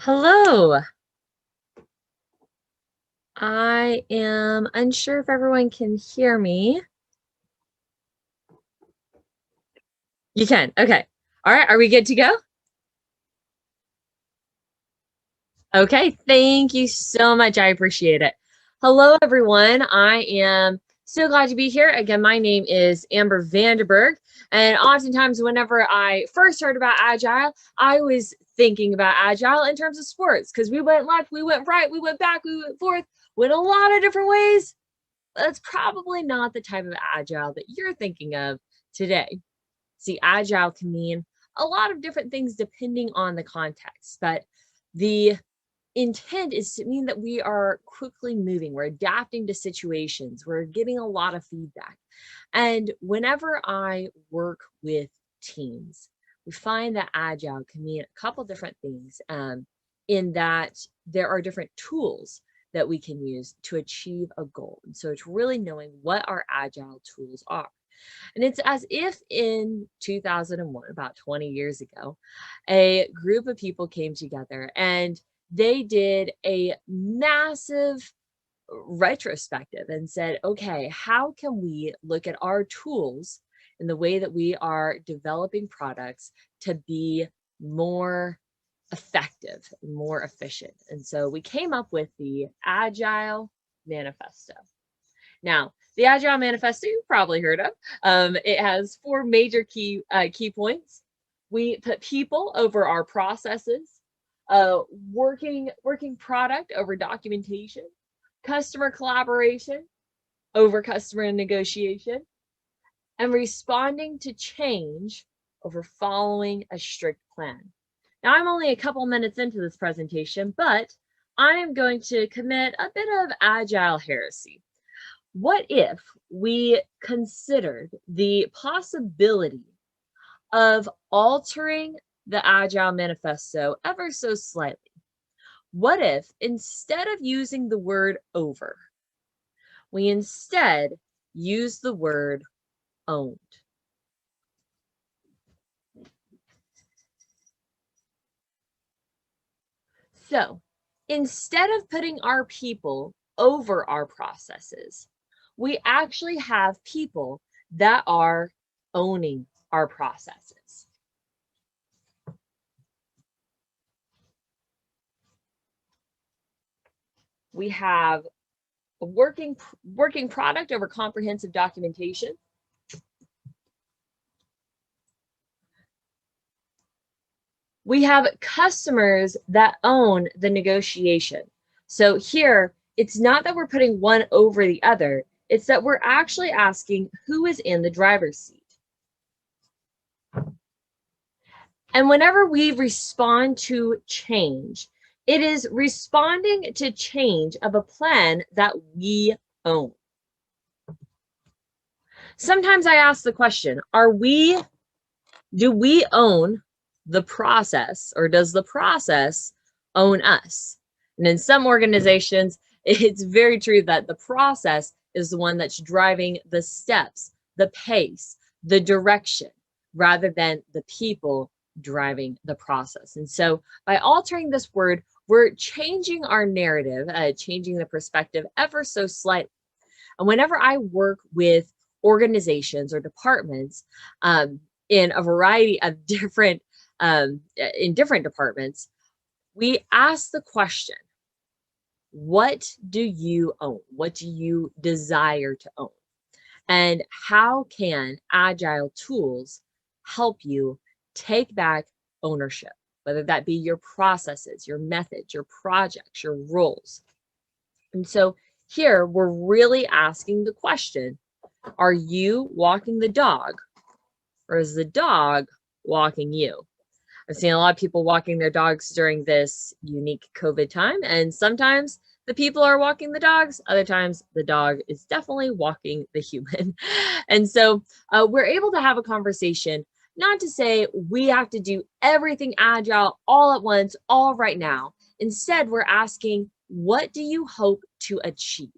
Hello. I am unsure if everyone can hear me. You can. Okay. All right. Are we good to go? Okay. Thank you so much. I appreciate it. Hello, everyone. I am so glad to be here. Again, my name is Amber Vanderburg. And oftentimes, whenever I first heard about Agile, I was thinking about Agile in terms of sports because we went left, we went right, we went back, we went forth, went a lot of different ways. That's probably not the type of agile that you're thinking of today. See, agile can mean a lot of different things depending on the context, but the intent is to mean that we are quickly moving, we're adapting to situations, we're getting a lot of feedback. And whenever I work with teams, we find that agile can mean a couple different things, in that there are different tools that we can use to achieve a goal. And so it's really knowing what our agile tools are. And it's as if in 2001, about 20 years ago, a group of people came together and they did a massive retrospective and said, okay, how can we look at our tools and the way that we are developing products to be more effective, more efficient? And so we came up with the Agile Manifesto. Now, the Agile Manifesto you've probably heard of. It has four major key points. We put people over our processes, working product over documentation, customer collaboration over customer negotiation, and responding to change over following a strict plan. Now, I'm only a couple minutes into this presentation, but I am going to commit a bit of agile heresy. What if we considered the possibility of altering the Agile Manifesto ever so slightly? What if instead of using the word over, we instead use the word owned? So instead of putting our people over our processes, we actually have people that are owning our processes. We have a working product over comprehensive documentation. We have customers that own the negotiation. So here, it's not that we're putting one over the other, it's that we're actually asking who is in the driver's seat. And whenever we respond to change, it is responding to change of a plan that we own. Sometimes I ask the question, do we own the process, or does the process own us? And in some organizations, it's very true that the process is the one that's driving the steps, the pace, the direction, rather than the people driving the process. And so by altering this word, we're changing our narrative, changing the perspective ever so slightly. And whenever I work with organizations or departments in a variety of different departments, we ask the question, what do you own? What do you desire to own? And how can agile tools help you take back ownership, whether that be your processes, your methods, your projects, your roles? And so here we're really asking the question, are you walking the dog, or is the dog walking you? I've seen a lot of people walking their dogs during this unique COVID time, and sometimes the people are walking the dogs, other times the dog is definitely walking the human. And so we're able to have a conversation, not to say we have to do everything agile all at once, all right now. Instead, we're asking, what do you hope to achieve?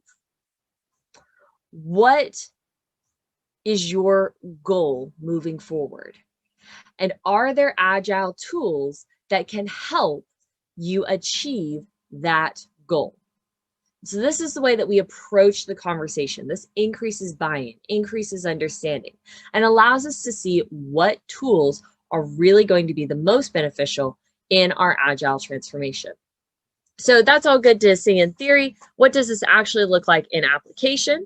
What is your goal moving forward? And are there agile tools that can help you achieve that goal. So this is the way that we approach the conversation. This increases buy-in, increases understanding, and allows us to see what tools are really going to be the most beneficial in our Agile transformation. So that's all good to see in theory. What does this actually look like in application?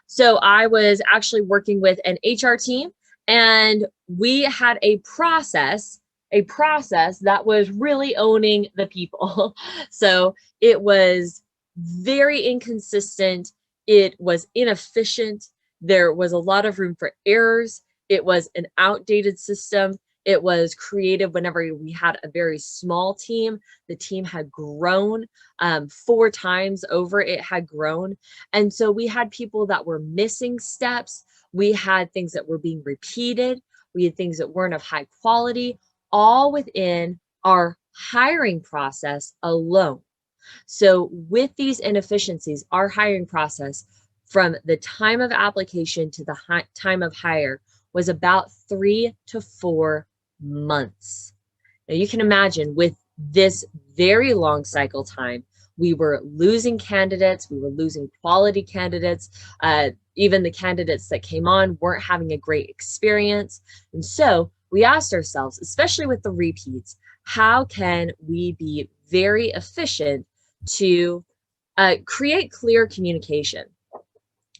So I was actually working with an HR team, and we had a process that was really owning the people. So it was very inconsistent. It was inefficient. There was a lot of room for errors. It was an outdated system. It was created whenever we had a very small team. The team had grown 4 times over, it had grown. And so we had people that were missing steps. We had things that were being repeated. We had things that weren't of high quality, all within our hiring process alone. So with these inefficiencies, our hiring process from the time of application to the time of hire was about 3 to 4 months. Now you can imagine with this very long cycle time, we were losing candidates, we were losing quality candidates. Even the candidates that came on weren't having a great experience. And so we asked ourselves, especially with the repeats, how can we be very efficient to create clear communication?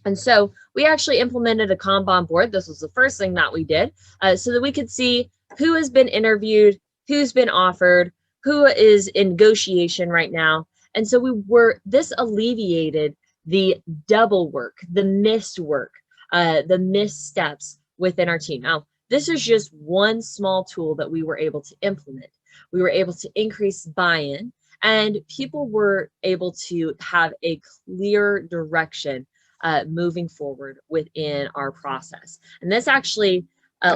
And so we actually implemented a Kanban board. This was the first thing that we did so that we could see who has been interviewed, who's been offered, who is in negotiation right now. And so this alleviated the double work, the missed work, the missteps within our team. Now, this is just one small tool that we were able to implement. We were able to increase buy-in, and people were able to have a clear direction moving forward within our process. And this actually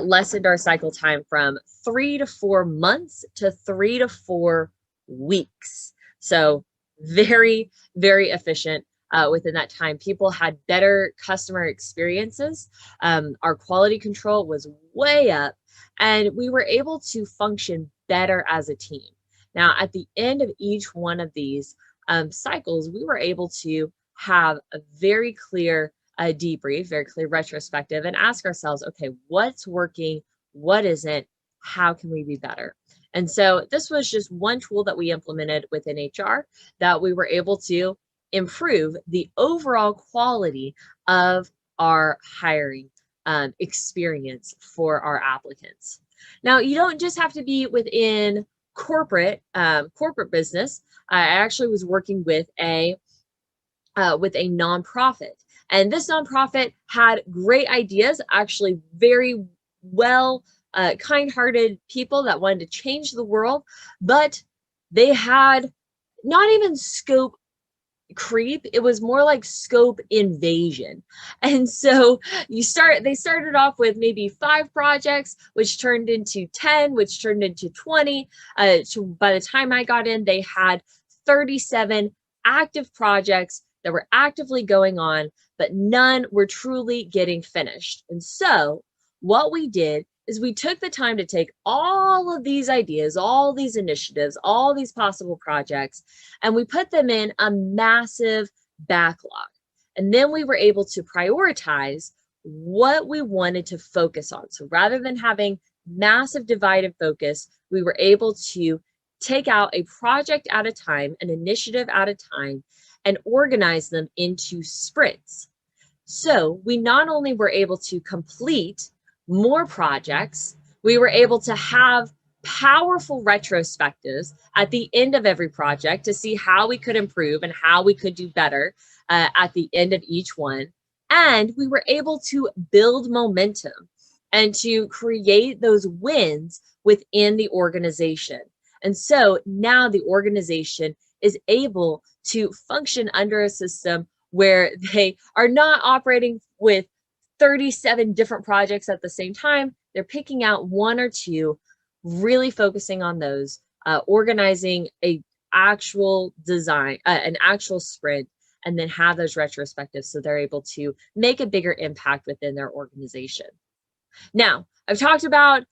lessened our cycle time from 3 to 4 months to 3 to 4 weeks. So very, very efficient within that time. People had better customer experiences. Our quality control was way up, and we were able to function better as a team. Now, at the end of each one of these cycles, we were able to have a very clear debrief, very clear retrospective, and ask ourselves, okay, what's working, what isn't, how can we be better? And so this was just one tool that we implemented within HR that we were able to improve the overall quality of our hiring experience for our applicants. Now, you don't just have to be within corporate business. I actually was working with a nonprofit, and this nonprofit had great ideas, actually very well kind-hearted people that wanted to change the world, but they had not even scope creep, it was more like scope invasion. And so they started off with maybe 5 projects, which turned into 10, which turned into 20. By the time I got in, they had 37 active projects that were actively going on, but none were truly getting finished. And so what we did is we took the time to take all of these ideas, all these initiatives, all these possible projects, and we put them in a massive backlog. And then we were able to prioritize what we wanted to focus on. So rather than having massive divided focus, we were able to take out a project at a time, an initiative at a time, and organize them into sprints. So we not only were able to complete more projects, we were able to have powerful retrospectives at the end of every project to see how we could improve and how we could do better at the end of each one. And we were able to build momentum and to create those wins within the organization. And so now the organization is able to function under a system where they are not operating with 37 different projects at the same time. They're picking out 1 or 2, really focusing on those, organizing an actual design, an actual sprint, and then have those retrospectives so they're able to make a bigger impact within their organization. Now, I've talked about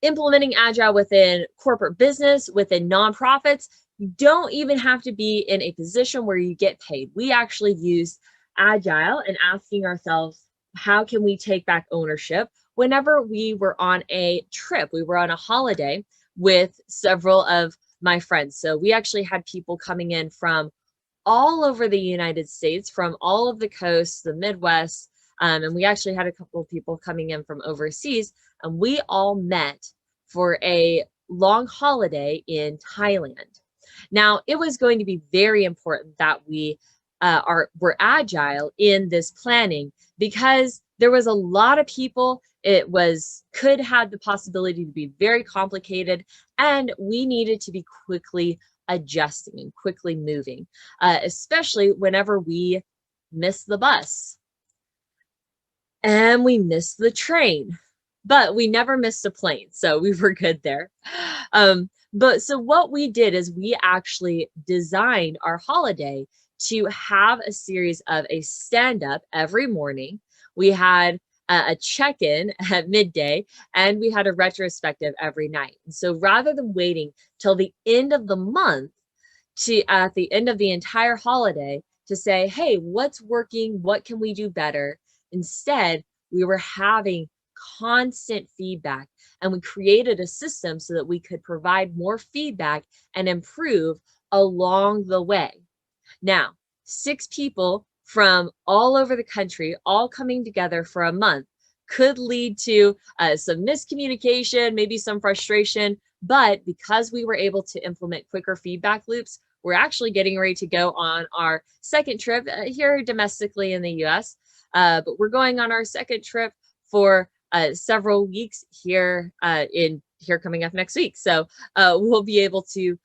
implementing Agile within corporate business, within nonprofits. You don't even have to be in a position where you get paid. We actually use Agile and asking ourselves, how can we take back ownership? Whenever we were on a trip, we were on a holiday with several of my friends. So we actually had people coming in from all over the United States, from all of the coasts, the Midwest, and we actually had a couple of people coming in from overseas, and we all met for a long holiday in Thailand. Now, it was going to be very important that we were agile in this planning because there was a lot of people. It could have the possibility to be very complicated, and we needed to be quickly adjusting and quickly moving, especially whenever we missed the bus and we missed the train, but we never missed a plane, so we were good there. But so what we did is we actually designed our holiday to have a series of a stand-up every morning. We had a check-in at midday, and we had a retrospective every night. And so rather than waiting till the end of the month at the end of the entire holiday to say, hey, what's working? What can we do better? Instead, we were having constant feedback, and we created a system so that we could provide more feedback and improve along the way. Now, 6 people from all over the country all coming together for a month could lead to some miscommunication, maybe some frustration, but because we were able to implement quicker feedback loops, we're actually getting ready to go on our second trip here domestically in the US, but we're going on our second trip for several weeks here coming up next week. So we'll be able to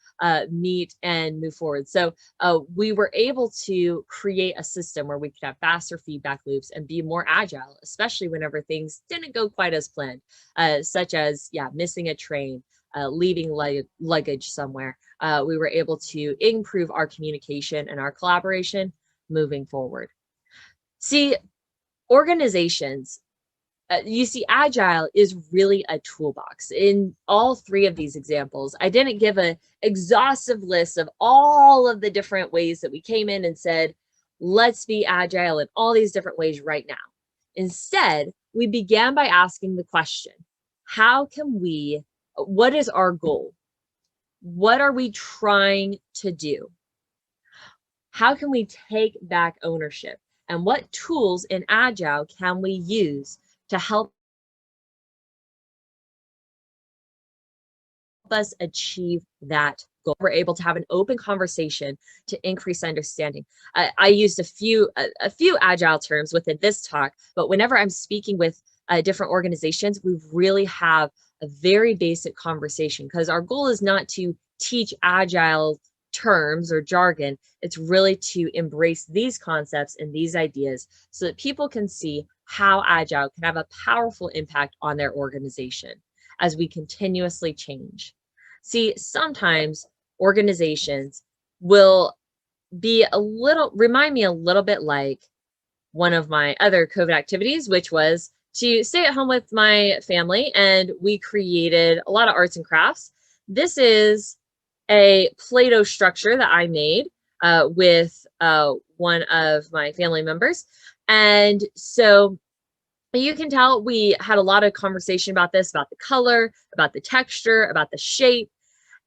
meet and move forward. So we were able to create a system where we could have faster feedback loops and be more agile, especially whenever things didn't go quite as planned, such as, missing a train, leaving luggage somewhere. We were able to improve our communication and our collaboration moving forward. See, organizations, you see, Agile is really a toolbox. In all 3 of these examples, I didn't give an exhaustive list of all of the different ways that we came in and said, let's be Agile in all these different ways right now. Instead, we began by asking the question, what is our goal? What are we trying to do? How can we take back ownership? And what tools in Agile can we use to help us achieve that goal? We're able to have an open conversation to increase understanding. I used a few Agile terms within this talk, but whenever I'm speaking with different organizations, we really have a very basic conversation, because our goal is not to teach Agile terms or jargon. It's really to embrace these concepts and these ideas so that people can see how Agile can have a powerful impact on their organization as we continuously change. See, sometimes organizations will remind me a little bit like one of my other COVID activities, which was to stay at home with my family, and we created a lot of arts and crafts. This is a Play-Doh structure that I made with one of my family members. And so you can tell we had a lot of conversation about this, about the color, about the texture, about the shape.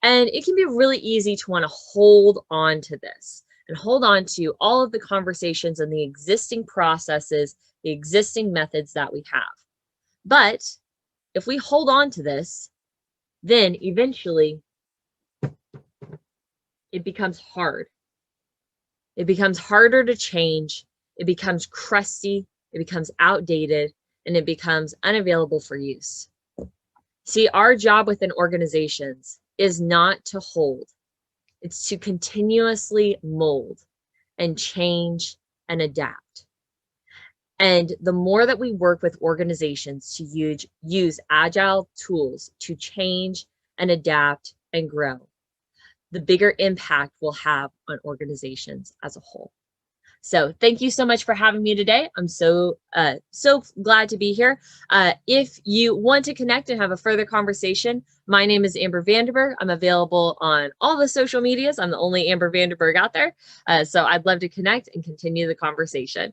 And it can be really easy to want to hold on to this and hold on to all of the conversations and the existing processes, the existing methods that we have. But if we hold on to this, then eventually it becomes hard. It becomes harder to change. It becomes crusty. It becomes outdated, and it becomes unavailable for use. See, our job within organizations is not to hold. It's to continuously mold and change and adapt. And the more that we work with organizations to use Agile tools to change and adapt and grow, the bigger impact we'll have on organizations as a whole. So thank you so much for having me today. I'm so glad to be here. If you want to connect and have a further conversation, my name is Amber Vanderburg. I'm available on all the social medias. I'm the only Amber Vanderburg out there. So I'd love to connect and continue the conversation.